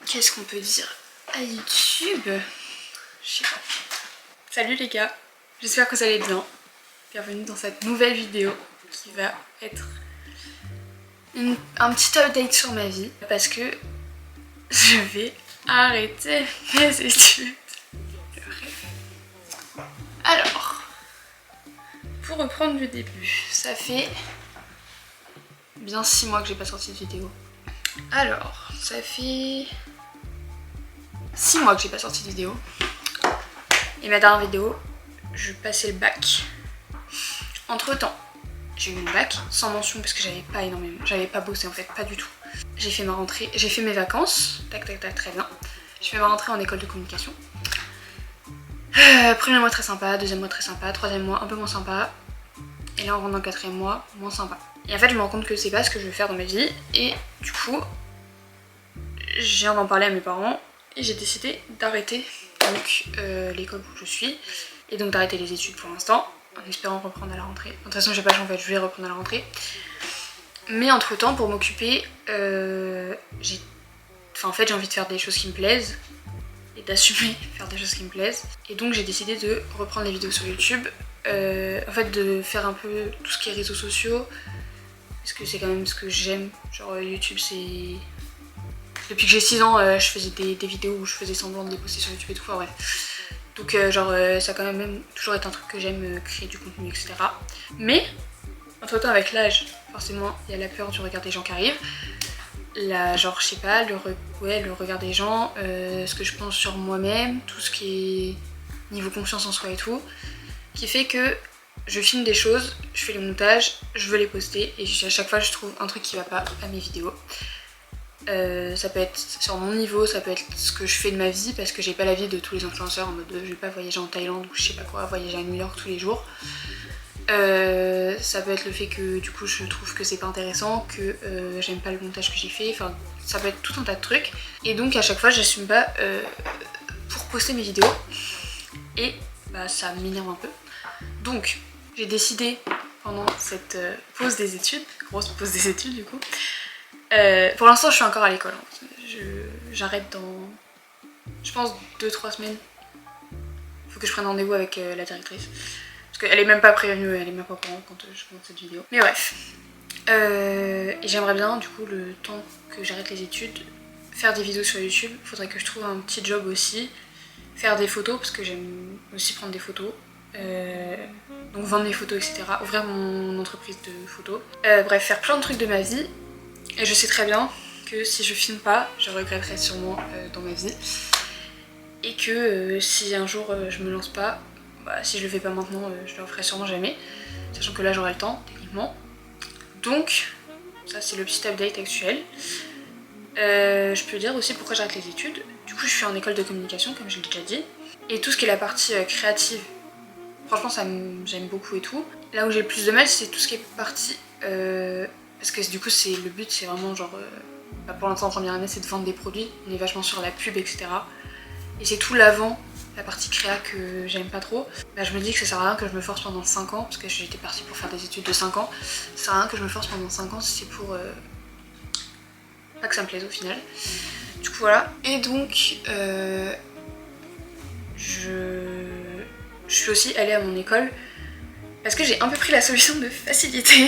Qu'est-ce qu'on peut dire à YouTube? Je sais pas. Salut les gars, j'espère que vous allez bien. Bienvenue dans cette nouvelle vidéo qui va être un petit update sur ma vie parce que je vais arrêter mes études. Alors, pour reprendre du début, ça fait bien 6 mois que j'ai pas sorti de vidéo. Alors, ça fait 6 mois que j'ai pas sorti de vidéo. Et ma dernière vidéo, je passais le bac. Entre temps, j'ai eu mon bac sans mention parce que j'avais pas énormément, j'avais pas bossé en fait, pas du tout. J'ai fait ma rentrée, j'ai fait mes vacances, tac tac tac, très bien. J'ai fait ma rentrée en école de communication. Premier mois très sympa, deuxième mois très sympa, troisième mois un peu moins sympa. Et là on rentre dans le quatrième mois, moins sympa. Et en fait je me rends compte que c'est pas ce que je veux faire dans ma vie. Et du coup, j'ai envie d'en parler à mes parents et j'ai décidé d'arrêter donc l'école où je suis. Et donc d'arrêter les études pour l'instant, en espérant reprendre à la rentrée. De toute façon j'ai pas le choix en fait, je vais reprendre à la rentrée. Mais entre temps pour m'occuper, j'ai envie de faire des choses qui me plaisent. Et d'assumer faire des choses qui me plaisent. Et donc j'ai décidé de reprendre les vidéos sur YouTube. En fait de faire un peu tout ce qui est réseaux sociaux. Parce que c'est quand même ce que j'aime. Genre YouTube c'est... Depuis que j'ai 6 ans je faisais des vidéos où je faisais semblant de les poster sur YouTube et tout. Enfin bref. Donc ça a quand même toujours été un truc que j'aime, créer du contenu etc. Mais entre temps avec l'âge forcément il y a la peur du regard des gens qui arrivent. Genre je sais pas, le regard des gens, ce que je pense sur moi-même, tout ce qui est niveau confiance en soi et tout, qui fait que je filme des choses, je fais les montages, je veux les poster et à chaque fois je trouve un truc qui va pas à mes vidéos. Ça peut être sur mon niveau, ça peut être ce que je fais de ma vie parce que j'ai pas la vie de tous les influenceurs en mode je vais pas voyager en Thaïlande ou je sais pas quoi, voyager à New York tous les jours. Ça peut être le fait que du coup je trouve que c'est pas intéressant, que j'aime pas le montage que j'ai fait, enfin ça peut être tout un tas de trucs. Et donc à chaque fois j'assume pas pour poster mes vidéos et bah ça m'énerve un peu. Donc j'ai décidé pendant cette pause des études, grosse pause des études du coup, pour l'instant je suis encore à l'école, hein. J'arrête dans je pense 2-3 semaines. Faut que je prenne rendez-vous avec la directrice. Parce qu'elle est même pas prévenue, elle est même pas au courant quand je monte cette vidéo. Mais bref. Et j'aimerais bien, du coup, le temps que j'arrête les études, faire des vidéos sur YouTube. Faudrait que je trouve un petit job aussi. Faire des photos, parce que j'aime aussi prendre des photos. Donc vendre mes photos, etc. Ouvrir mon entreprise de photos. Bref, faire plein de trucs de ma vie. Et je sais très bien que si je filme pas, je regretterai sûrement dans ma vie. Et que si un jour je me lance pas, bah, si je le fais pas maintenant, je le ferai sûrement jamais. Sachant que là j'aurai le temps, techniquement. Donc, ça c'est le petit update actuel. Je peux dire aussi pourquoi j'arrête les études. Du coup je suis en école de communication, comme je l'ai déjà dit. Et tout ce qui est la partie créative, franchement j'aime beaucoup et tout. Là où j'ai le plus de mal c'est tout ce qui est partie... parce que du coup le but c'est vraiment genre... bah, pour l'instant en première année c'est de vendre des produits. On est vachement sur la pub etc. Et c'est tout l'avant, la partie créa que j'aime pas trop. Bah, je me dis que ça sert à rien que je me force pendant 5 ans, parce que j'étais partie pour faire des études de 5 ans. Ça sert à rien que je me force pendant 5 ans si c'est pour... pas que ça me plaise au final. Du coup voilà. Et donc je suis aussi allée à mon école parce que j'ai un peu pris la solution de facilité.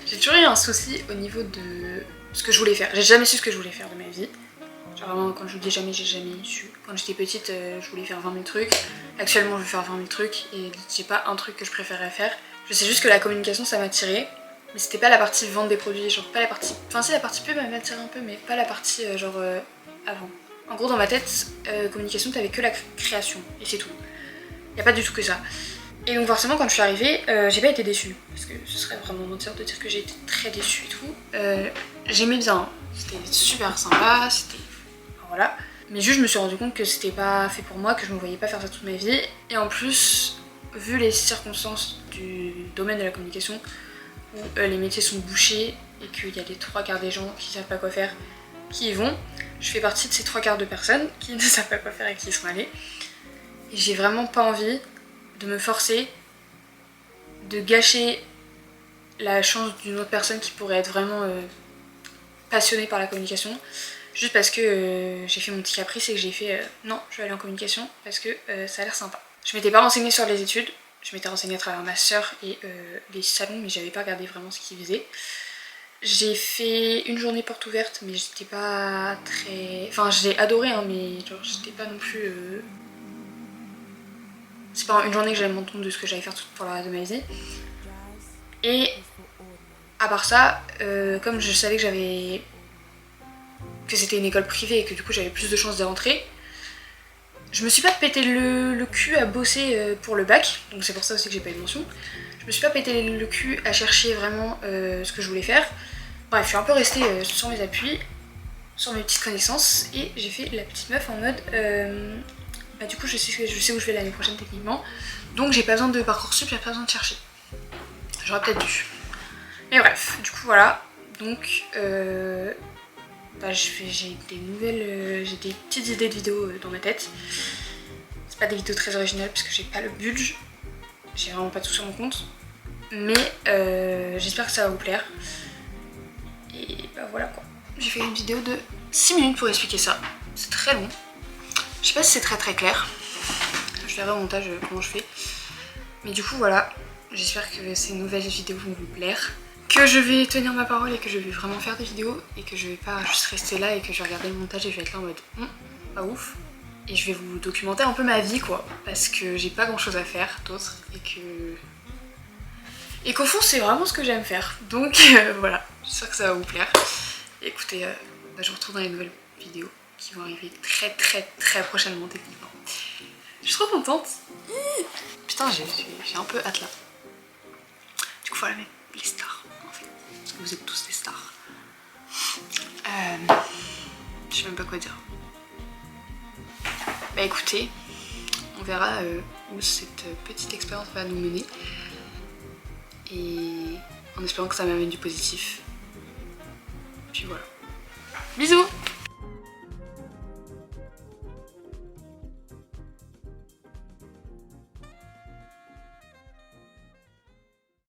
J'ai toujours eu un souci au niveau de ce que je voulais faire. J'ai jamais su ce que je voulais faire de ma vie. Genre vraiment quand je vous dis jamais, j'ai jamais su. Quand j'étais petite je voulais faire 20 000 trucs. Actuellement je veux faire 20 000 trucs et j'ai pas un truc que je préférerais faire. Je sais juste que la communication ça m'attirait. Mais c'était pas la partie vente des produits, genre pas la partie... Enfin si la partie pub elle m'attirait un peu mais pas la partie avant. En gros dans ma tête, communication t'avais que la création et c'est tout. Y a pas du tout que ça. Et donc forcément quand je suis arrivée, j'ai pas été déçue. Parce que ce serait vraiment mentir de dire que j'ai été très déçue et tout. J'aimais bien, c'était super sympa, c'était... Enfin, voilà. Mais juste je me suis rendu compte que c'était pas fait pour moi, que je me voyais pas faire ça toute ma vie. Et en plus, vu les circonstances du domaine de la communication, où les métiers sont bouchés et qu'il y a les 3/4 des gens qui savent pas quoi faire qui y vont, je fais partie de ces 3/4 de personnes qui ne savent pas quoi faire et qui y sont allées. Et j'ai vraiment pas envie de me forcer, de gâcher la chance d'une autre personne qui pourrait être vraiment passionnée par la communication, Juste parce que j'ai fait mon petit caprice et que j'ai fait non, je vais aller en communication parce que ça a l'air sympa. Je m'étais pas renseignée sur les études, je m'étais renseignée à travers ma soeur et les salons, mais j'avais pas regardé vraiment ce qu'ils faisaient. J'ai fait une journée porte ouverte, mais j'étais pas très... Enfin, j'ai adoré, hein, mais genre j'étais pas non plus... C'est pas une journée que j'allais me rendre compte de ce que j'allais faire pour la reste de ma vie. Et à part ça, comme je savais que c'était une école privée et que du coup j'avais plus de chances d'y rentrer, je me suis pas pété le cul à bosser pour le bac, donc c'est pour ça aussi que j'ai pas eu de mention. Je me suis pas pété le cul à chercher vraiment ce que je voulais faire. Bref, je suis un peu restée sur mes appuis, sur mes petites connaissances, et j'ai fait la petite meuf en mode bah du coup je sais où je vais l'année prochaine techniquement, donc j'ai pas besoin de Parcoursup, j'ai pas besoin de chercher. J'aurais peut-être dû. Mais bref, du coup voilà, donc bah, j'ai des petites idées de vidéos dans ma tête. C'est pas des vidéos très originales parce que j'ai pas le budget, j'ai vraiment pas tout sur mon compte, mais j'espère que ça va vous plaire. Et bah voilà quoi. J'ai fait une vidéo de 6 minutes pour expliquer ça, c'est très long. Je sais pas si c'est très clair, je verrai au montage comment je fais. Mais du coup voilà, j'espère que ces nouvelles vidéos vont vous plaire, que je vais tenir ma parole et que je vais vraiment faire des vidéos et que je vais pas juste rester là et que je vais regarder le montage et je vais être là en mode pas ouf. Et je vais vous documenter un peu ma vie quoi, parce que j'ai pas grand chose à faire d'autre et qu'au fond c'est vraiment ce que j'aime faire. Donc voilà, j'espère que ça va vous plaire. Et écoutez, bah, je vous retrouve dans les nouvelles vidéos qui vont arriver très prochainement techniquement. Je suis trop contente. Putain, j'ai un peu hâte là. Du coup voilà les stars en fait, parce que vous êtes tous des stars. Je sais même pas quoi dire. Bah écoutez, on verra où cette petite expérience va nous mener. Et en espérant que ça m'amène du positif. Puis voilà. Bisous!